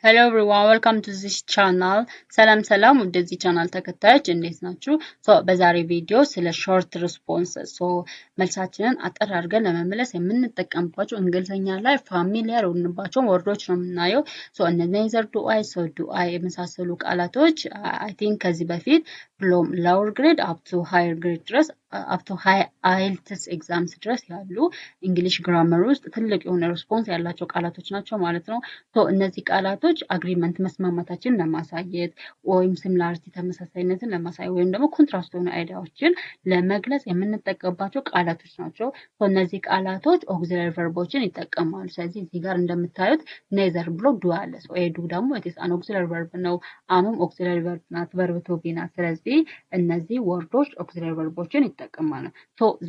Hello everyone, welcome to this channel. ሰላም ወደዚህ ቻናል ተከታዮች እንዴት ናችሁ? በዛሬ ቪዲዮ ስለ ሾርት ሪስፖንስስ መልሳችንን አጠር አድርገን ለመመለስ የምንጠቀምባቸው እንግሊዘኛ ላይ ፋሚሊያር የሆንባቸው ወርዶች ነው የምናየው። እነዚህ ዱ አይ የመሳሰሉ ቃላቶች አይ ቲንክ ከዚህ በፊት ብሎም ሎወር ግሬድ አፕ ቱ ሃየር ግሬድ ድረስ አፕ ቱ ሃይ አይልትስ ኤግዛምስ ድረስ ያሉ እንግሊሽ ግራመር ውስጥ ትልቅ የሆነ ሪስፖንስ ያላቸው ቃላቶች ናቸው ማለት ነው። እነዚህ ቃላቶች አግሪመንት መስማማታችንን ለማሳየት ወይም ሲሚላሪቲ ተመሳሳይነትን ለማሳየት ወይም ደግሞ ኮንትራስት የሆኑ አይዲያዎችን ለመግለጽ የምንጠቀምባቸው ቃላቶች ናቸው። እነዚህ ቃላቶች ኦግዚላሪ ቨርቦችን ይጠቀማሉ። ስለዚህ እዚህ ጋር እንደምታዩት ኔዘር ብሎ ዱ አለ። ዱ ደግሞ ኢትስ አን ኦግዚላሪ ቨርብ ነው። አምም ኦግዚላሪ ቨርብ ናት፣ ቨርብ ቱ ቢ ናት። ስለዚህ እነዚህ ወርዶች ኦግዚላሪ ቨርቦችን ይጠቀማሉ።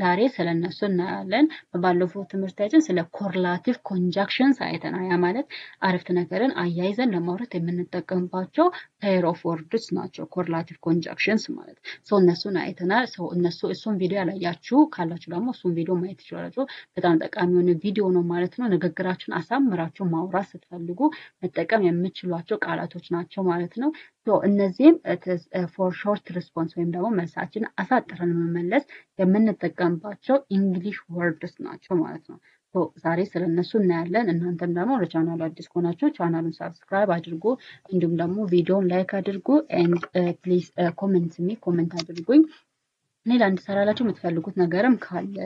ዛሬ ስለነሱ እናያለን። በባለፈው ትምህርታችን ስለ ኮርላቲቭ ኮንጃክሽንስ አይተናል። ያ ማለት አረፍተ ነገርን አያይዘን ለማውራት የምንጠቀምባቸው ፔር ኦፍ ወርድስ ናቸው። ኮርላቲቭ ኮንጃክሽንስ ማለት እነሱን አይተናል። እሱን ቪዲዮ ያላያችሁ ካላችሁ ደግሞ እሱን ቪዲዮ ማየት ትችላላችሁ። በጣም ጠቃሚ የሆነ ቪዲዮ ነው ማለት ነው። ንግግራችሁን አሳምራችሁ ማውራት ስትፈልጉ መጠቀም የምችሏቸው ቃላቶች ናቸው ማለት ነው። እነዚህም ፎር ሾርት ሪስፖንስ ወይም ደግሞ መልሳችንን አሳጥረን መመለስ የምንጠቀምባቸው እንግሊሽ ወርድስ ናቸው ማለት ነው። ዛሬ ስለነሱ እናያለን። እናንተም ደግሞ ለቻናሉ አዲስ ከሆናችሁ ቻናሉን ሰብስክራይብ አድርጉ፣ እንዲሁም ደግሞ ቪዲዮን ላይክ አድርጉ ኤንድ ፕሊዝ ኮሜንት አድርጉኝ። ሌላ እንድሰራላችሁ የምትፈልጉት ነገርም ካለ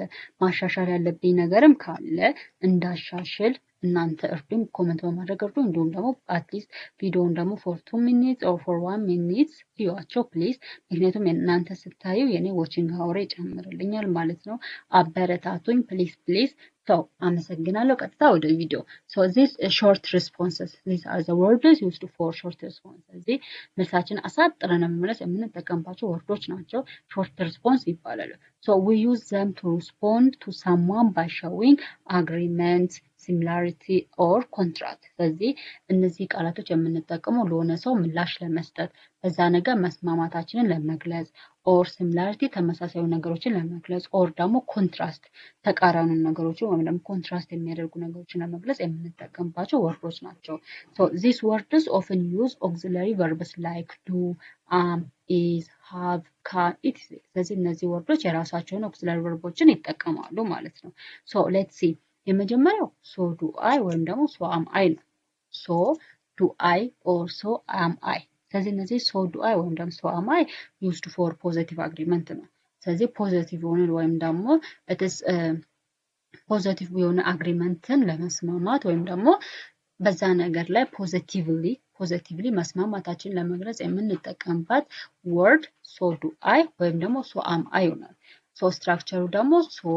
ማሻሻል ያለብኝ ነገርም ካለ እንዳሻሽል እናንተ እርዱኝ፣ ኮሜንት በማድረግ እርዱ። እንዲሁም ደግሞ አትሊስት ቪዲዮውን ደግሞ ፎር 2 ሚኒትስ ኦር ፎር 1 ሚኒት ይዋቸው ፕሊዝ። ምክንያቱም እናንተ ስታዩ የኔ ዋቺንግ አወር ይጨምርልኛል ማለት ነው። አበረታቱኝ ፕሊዝ። አመሰግናለሁ። ቀጥታ ወደ ቪዲዮ። this short responses, these are the words used for short responses. እዚህ መልሳችን አሳጥረን መመለስ የምንጠቀምባቸው ወርዶች ናቸው። short response ይባላሉ። we use them to respond to someone by showing agreement, similarity or contrast. ስለዚህ እነዚህ ቃላቶች የምንጠቀመው ለሆነ ሰው ምላሽ ለመስጠት፣ በዛ ነገር መስማማታችንን ለመግለጽ፣ ኦር ሲሚላሪቲ ተመሳሳይ ነገሮችን ለመግለጽ፣ ኦር ደግሞ ኮንትራስት ተቃራኒ ነገሮችን ወይም ደግሞ ኮንትራስት የሚያደርጉ ነገሮችን ለመግለጽ የምንጠቀምባቸው ወርዶች ናቸው። these words often use auxiliary verbs like do, is, have, can, etc. ስለዚህ እነዚህ ወርዶች የራሳቸውን auxiliary verbዎችን ይጠቀማሉ ማለት ነው። let's see የመጀመሪያው so do I ወይም ደግሞ so am I ነው። so do I or so am I። ስለዚህ እነዚህ so do I ወይም ደግሞ so am I used for positive agreement ነው። ስለዚህ ፖዚቲቭ የሆነ ወይም ደግሞ ፖዚቲቭ የሆነ አግሪመንትን ለመስማማት ወይም ደግሞ በዛ ነገር ላይ ፖዚቲቭሊ መስማማታችን ለመግለጽ የምንጠቀምባት ወርድ so do I ወይም ደግሞ so am I ይሆናል። ስትራክቸሩ ደግሞ so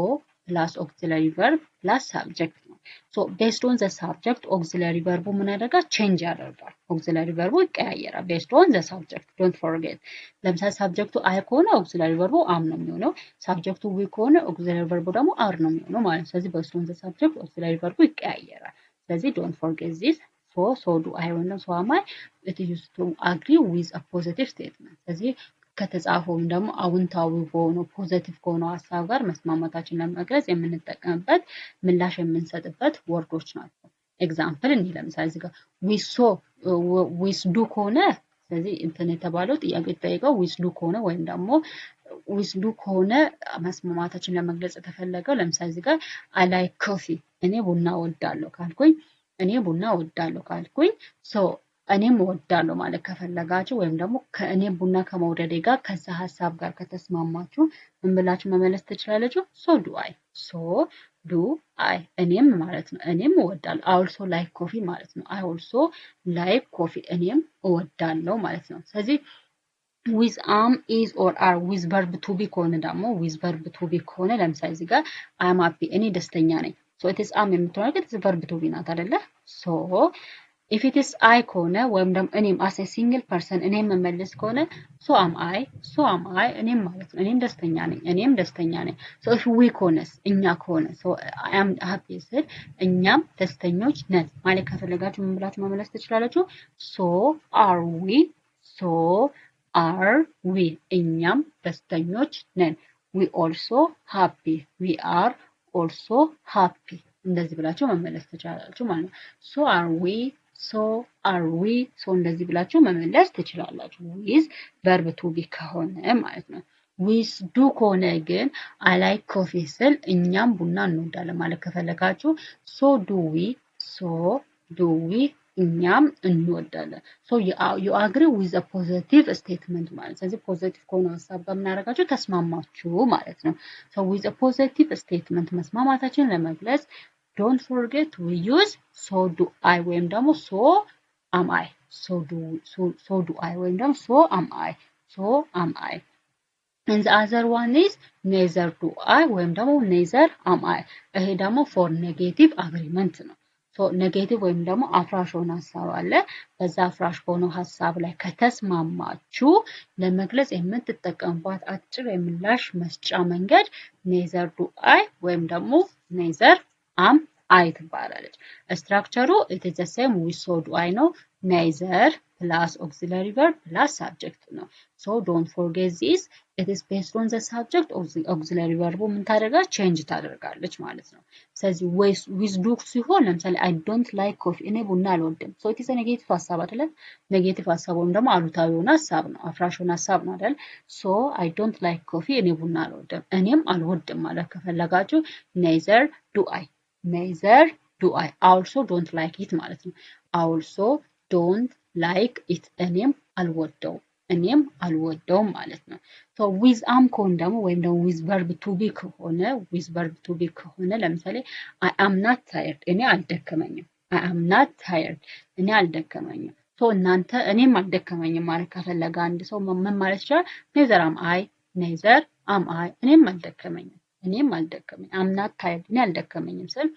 ፕላስ ኦክሲላሪ ቨርብ ፕላስ ሳብጀክት ነው። ቤስድ ኦን ዘ ሳብጀክት ኦክሲላሪ ቨርቡ ምን ያደርጋል? ቼንጅ ያደርጋል። ኦክሲላሪ ቨርቡ ይቀያየራል ቤስድ ኦን ዘ ሳብጀክት። ዶንት ፎርጌት። ለምሳሌ ሳብጀክቱ አይ ከሆነ ኦክሲላሪ ቨርቡ አም ነው የሚሆነው። ሳብጀክቱ ዊ ከሆነ ኦክሲላሪ ቨርቡ ደግሞ አር ነው የሚሆነው ማለት ነው። ስለዚህ ቤስድ ኦን ዘ ሳብጀክት ኦክሲላሪ ቨርቡ ይቀያየራል። ስለዚህ ዶንት ፎርጌት ዚስ። so do I ወይም so am I it is used to agree with a positive statement። ስለዚህ ከተጻፈውም ደግሞ አውንታዊ በሆነው ፖዚቲቭ ከሆነው ሀሳብ ጋር መስማማታችን ለመግለጽ የምንጠቀምበት ምላሽ የምንሰጥበት ወርዶች ናቸው። ኤግዛምፕል እንዲህ ለምሳሌ እዚህ ጋር with do ከሆነ ስለዚህ እንትን የተባለው ጥያቄ የተጠየቀው with do ከሆነ ወይም ደግሞ with do ከሆነ መስማማታችን ለመግለጽ የተፈለገው ለምሳሌ እዚህ ጋር I like coffee እኔ ቡና እወዳለሁ ካልኩኝ እኔም እወዳለሁ ማለት ከፈለጋችሁ ወይም ደግሞ ከእኔ ቡና ከመውደዴ ጋር ከዛ ሀሳብ ጋር ከተስማማችሁ ምን ብላችሁ መመለስ ትችላላችሁ? so do I እኔም ማለት ነው። እኔም እወዳለሁ። I also like coffee ማለት ነው። I also like coffee እኔም እወዳለሁ ማለት ነው። ስለዚህ with am is or are with verb to be ከሆነ ደግሞ with verb to be ከሆነ ለምሳሌ እዚህ ጋር I am happy እኔ ደስተኛ ነኝ። it is am የምትሆነው ግን verb to be ናት አይደለ? if it is I ከሆነ ወይም ደግሞ እኔም as a single person እኔም መመለስ ከሆነ so am I እኔም ማለት ነው። እኔም ደስተኛ ነኝ። if we ከሆነስ እኛ ከሆነ I am happy ስል እኛም ደስተኞች ነን ማለት ከፈለጋችሁ ምን ብላችሁ መመለስ ትችላላችሁ? so are we እኛም ደስተኞች ነን። we also are also happy እንደዚህ ብላችሁ መመለስ ትችላላችሁ ማለት ነው። so are we so are we so እንደዚህ ብላችሁ መመለስ ትችላላችሁ with verb to be ከሆነ ማለት ነው። with do ከሆነ ግን I like coffee ስል እኛም ቡና እንወዳለን ማለት ከፈለጋችሁ so do we እኛም እንወዳለን። so you agree with a positive statement ማለት ስለዚህ ፖዚቲቭ ከሆነ ሐሳብ ጋር ምናደርጋችሁ ተስማማችሁ ማለት ነው። so with a positive statement መስማማታችንን ለመግለጽ don't forget we use so do I ወይም ደግሞ so am I so do I ወይም ደግሞ so am I and the other one is neither do I ወይም ደግሞ neither am I ይሄ ደግሞ for negative agreement ነው። so negative ወይም ደግሞ አፍራሽ ሆነ ሐሳብ አለ በዛ አፍራሽ በሆነው ሐሳብ ላይ ከተስማማችሁ ለመግለጽ የምትጠቀሙባት አጭር የምላሽ መስጫ መንገድ neither do I ወይም ደግሞ neither am I ትባላለች። ስትራክቸሩ it is the same with so do I ነው neither plus auxiliary verb plus subject ነው። so don't forget this it is based on the subject of the auxiliary verb ምን ታደርጋለች change ታደርጋለች ማለት ነው። ስለዚህ with do ሲሆን ለምሳሌ I don't like coffee እኔ ቡና አልወድም so it is a negative ሐሳብ አይደለ ኔጌቲቭ ሐሳብ ወይም ደግሞ አሉታዊ ሆነ ሐሳብ ነው አፍራሽ ሆነ ሐሳብ ነው አይደል so I don't like coffee እኔ ቡና አልወድም እኔም አልወድም ማለት ከፈለጋችሁ neither do I also don't like it ማለት ነው also don't like it እኔም አልወደውም ማለት ነው። so with am ከሆነ ደግሞ ወይም ደግሞ with verb to be ከሆነ ለምሳሌ I am not tired እኔ አልደከመኝም so እናንተ እኔም አልደከመኝም ማለት ከፈለገ አንድ ሰው ምን ማለት ይችላል neither am I እኔም አልደከመኝም I'm not tired እኔ አልደከመኝም ስል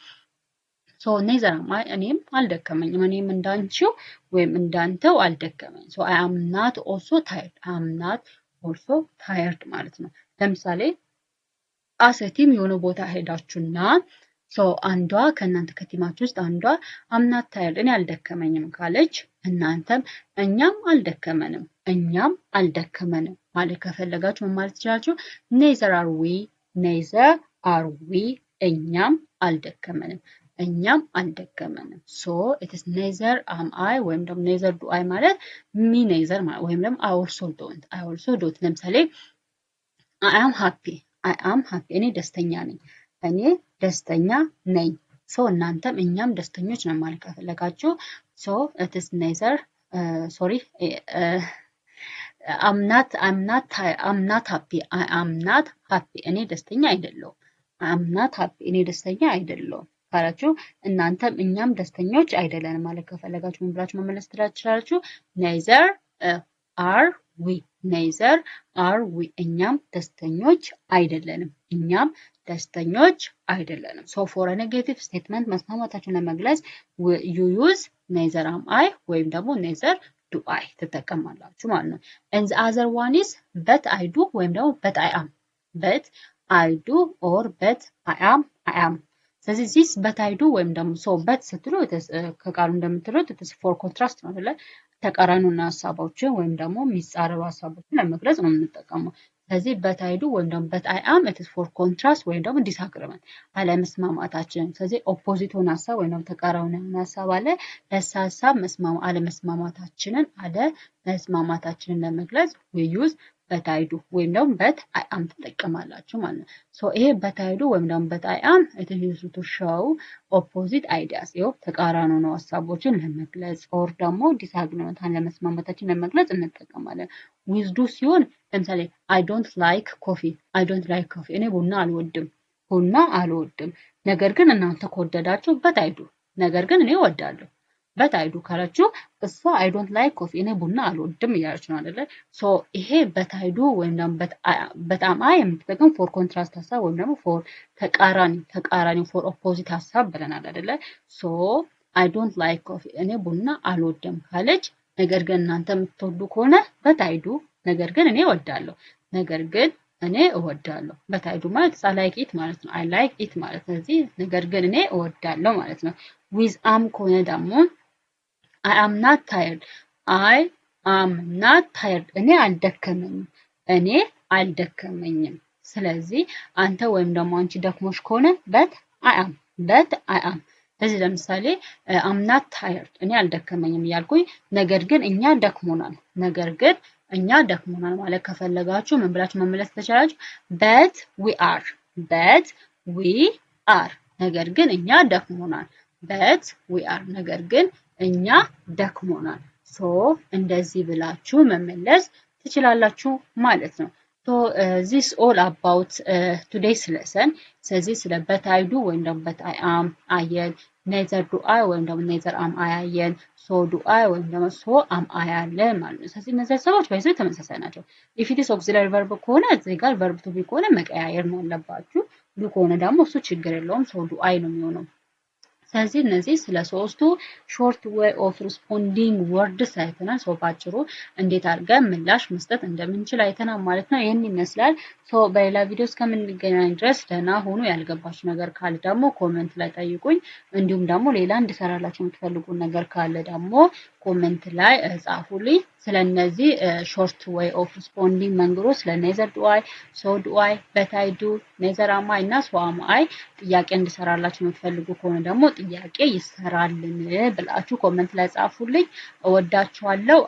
so neither am I እኔም አልደከመኝም እኔም እንዳንቺው ወይም እንዳንተው አልደከመኝም so I am not also tired ማለት ነው። ለምሳሌ አሰቲም የሆነ ቦታ ሄዳችሁና so አንዷ ከእናንተ ከቲማችሁ ውስጥ አንዷ I'm not tired እኔ አልደከመኝም ካለች እናንተም እኛም አልደከመንም ማለት ከፈለጋችሁ ምን ማለት ትችላላችሁ neither are we እኛም አልደከመንም so it is neither am I ወይም ደግሞ neither do I ማለት me neither ማለት ወይም ደግሞ I also don't ለምሳሌ I am happy እኔ ደስተኛ ነኝ so እናንተም እኛም ደስተኞች ነን ማለት ከፈለጋችሁ so it is neither I'm not happy እኔ ደስተኛ አይደለሁም ካላችሁ እናንተም እኛም ደስተኞች አይደለንም ማለት ከፈለጋችሁ ምን ብላችሁ መመለስ ትችላላችሁ neither are we እኛም ደስተኞች አይደለንም so for a negative statement መስማማታችሁን ለመግለጽ you use neither am I ወይም ደግሞ neither do I ትጠቀማላችሁ ማለት ነው and the other one is but I do ወይም ደግሞ but I do or but I am ስለዚህ this but I do ወይም ደግሞ so but ስትሉ ከቃሉ እንደምትሉት for contrast ነው አይደለ ተቃራኒና ሐሳቦችን ወይም ደግሞ የሚጻረሩ ሐሳቦችን ለመግለጽ ነው የምንጠቀመው ስለዚህ but I do ወይም ደግሞ but I am it is for contrast ወይም ደግሞ disagreement አለመስማማታችን ስለዚህ opposite ሆነ ሐሳብ ወይም ደግሞ ተቃራኒ ሆነ ሐሳብ አለ ለዛ ሐሳብ አለመስማማታችንን ለመግለጽ we use but I do ወይም ደግሞ but I am ትጠቀማላችሁ ማለት ነው so ይሄ but I do ወይም ደግሞ but I am it is used to show opposite ideas ይኸው ተቃራኒ ነው ሐሳቦችን ለመግለጽ or ደግሞ disagreement አለመስማማታችንን ለመግለጽ እንጠቀማለን with do ሲሆን ለምሳሌ I don't like coffee እኔ ቡና አልወድም ነገር ግን እናንተ ከወደዳችሁ but I do ነገር ግን እኔ እወዳለሁ but I do ካላችሁ እሷ I don't like coffee እኔ ቡና አልወድም እያለች ነው አይደለ so ይሄ but I do ወይም ደግሞ but am I የምትጠቀም for contrast ሐሳብ ወይም ደግሞ for ተቃራኒ for opposite ሐሳብ ብለናል አይደለ so I don't like coffee እኔ ቡና አልወድም ካለች ነገር ግን እናንተ የምትወዱ ከሆነ but I do ነገር ግን እኔ እወዳለሁ but I do ማለት I like it ማለት ነው I like it ማለት ስለዚህ ነገር ግን እኔ እወዳለሁ ማለት ነው with am ከሆነ ደግሞ I am not tired እኔ አልደከመኝም ስለዚህ አንተ ወይም ደግሞ አንቺ ደክሞሽ ከሆነ but I am ስለዚህ ለምሳሌ I'm not tired እኔ አልደከመኝም እያልኩኝ ነገር ግን እኛ ደክሞናል ማለት ከፈለጋችሁ ምን ብላችሁ መመለስ ትችላላችሁ? but we are ነገር ግን እኛ ደክሞናል but we are ነገር ግን እኛ ደክሞናል ሶ እንደዚህ ብላችሁ መመለስ ትችላላችሁ ማለት ነው። So this all about today's lesson ስለዚህ ስለ but I do ወይም ደግሞ but I am አየን neither do I ወይም ደግሞ neither am I አየን so do I ወይም ደግሞ so am I አለ ማለት ነው። ስለዚህ እነዚህ ሀሳቦች በዚህ ተመሳሳይ ናቸው። if it is auxiliary verb ከሆነ እዚህ ጋር verb to be ከሆነ መቀያየር ነው ያለባችሁ። do ከሆነ ደግሞ እሱ ችግር የለውም so do I ነው የሚሆነው። ስለዚህ እነዚህ ስለ ሶስቱ ሾርት ዌይ ኦፍ ሪስፖንዲንግ ወርድስ አይተናል። ሶ ባጭሩ እንዴት አድርገን ምላሽ መስጠት እንደምንችል አይተናል ማለት ነው። ይሄን ይመስላል። ሶ በሌላ ቪዲዮ እስከምንገናኝ ድረስ ደህና ሁኑ። ያልገባችሁ ነገር ካለ ደግሞ ኮሜንት ላይ ጠይቁኝ። እንዲሁም ደግሞ ሌላ እንድሰራላችሁ የምትፈልጉት ነገር ካለ ደግሞ ኮሜንት ላይ ጻፉልኝ። ስለነዚህ ሾርት ዌይ ኦፍ ሪስፖንዲንግ መንገዶች ስለ ኔዘር ዱ አይ፣ ሶ ዱ አይ፣ በት አይ ዱ፣ ኔዘር አም አይ እና ሶ አም አይ ጥያቄ እንድሰራላችሁ የምትፈልጉ ከሆነ ደግሞ ጥያቄ ይሰራልን ብላችሁ ኮሜንት ላይ ጻፉልኝ። እወዳችኋለሁ።